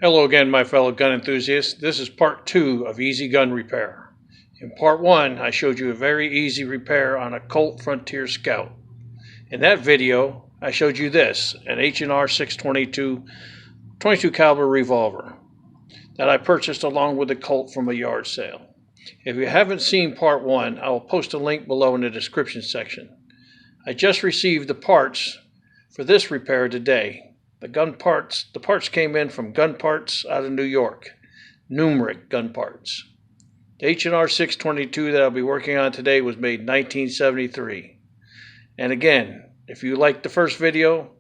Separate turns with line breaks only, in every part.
Hello again, my fellow gun enthusiasts. This is part 2 of easy gun repair. In part 1, I showed you a very easy repair on a Colt Frontier Scout. In that video, I showed you this, an H&R 622 22 caliber revolver that I purchased along with the Colt from a yard sale. If you haven't seen part 1, I will post a link below in the description section. I just received the parts for this repair today. The parts came in from Gun Parts out of New York, NUMRICH Gun Parts. The H&R 622 that I'll be working on today was made in 1973. And again, if you liked the first video,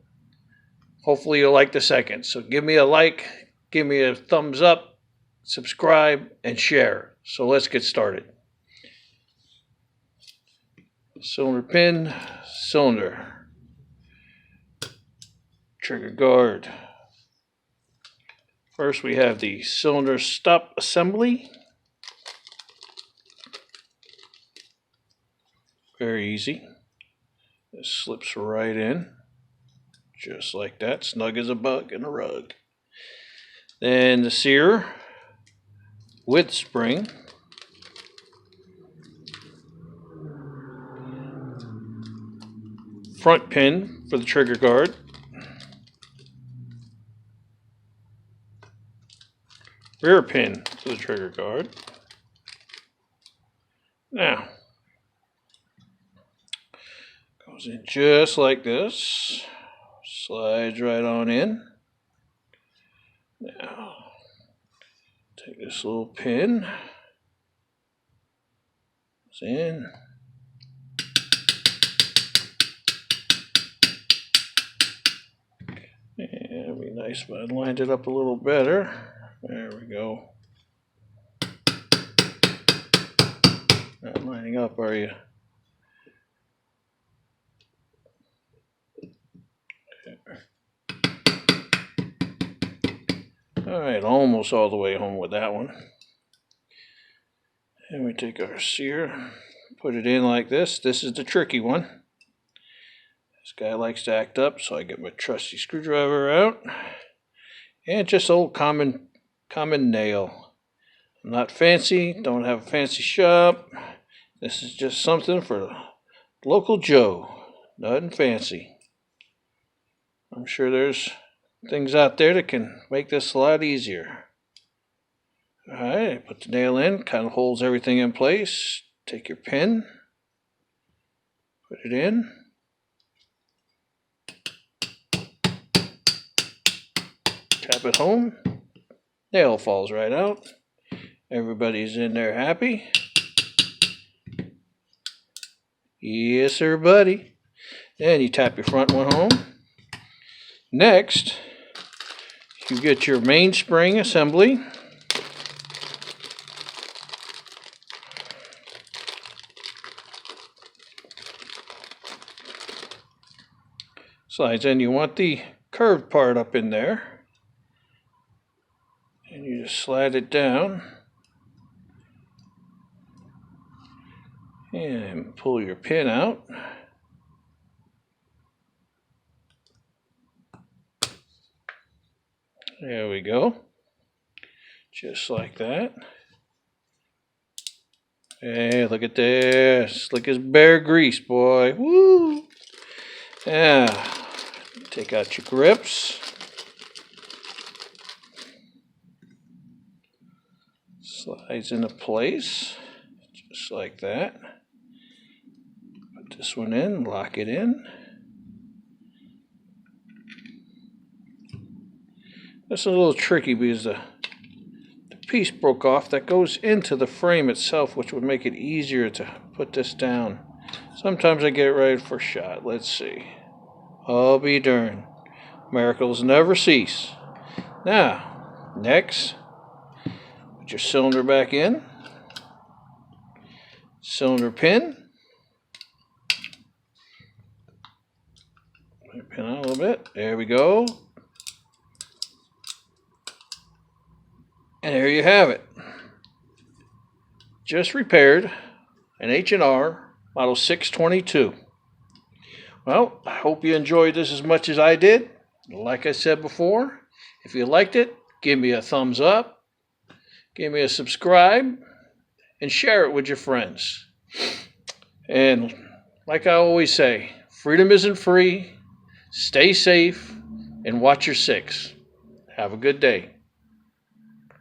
hopefully you'll like the second. So give me a like, give me a thumbs up, subscribe, and share. So let's get started. Cylinder pin, cylinder. Trigger guard. First we have the cylinder stop assembly. Very easy. This slips right in. Just like that. Snug as a bug in a rug. Then the sear with spring. Front pin for the trigger guard. Rear pin to the trigger guard. Now, goes in just like this. Slides right on in. Now, take this little pin. Goes in. And it'd be nice if I lined it up a little better. There we go. Not lining up, are you? Alright, almost all the way home with that one. And we take our sear, put it in like this. This is the tricky one. This guy likes to act up, so I get my trusty screwdriver out. And just old common nail. I'm not fancy, don't have a fancy shop. This is just something for local Joe. Nothing fancy. I'm sure there's things out there that can make this a lot easier. Alright, put the nail in, kind of holds everything in place. Take your pin, put it in. Tap it home. Nail falls right out. Everybody's in there happy. Yes, sir, buddy. And you tap your front one home. Next, you get your mainspring assembly. Slides in. You want the curved part up in there. And you just slide it down and pull your pin out. There we go. Just like that. Hey, look at this. Slick as bear grease, boy. Woo! Yeah. Take out your grips. Slides into place, just like that. Put this one in, lock it in. That's a little tricky because the piece broke off that goes into the frame itself, which would make it easier to put this down. Sometimes I get it right for shot. Let's see. I'll be darned. Miracles never cease. Now, next. Put your cylinder back in. Cylinder pin. Pin out a little bit. There we go. And there you have it. Just repaired an H&R Model 622. Well, I hope you enjoyed this as much as I did. Like I said before, if you liked it, give me a thumbs up, give me a subscribe, and share it with your friends. And like I always say, freedom isn't free. Stay safe and watch your six. Have a good day.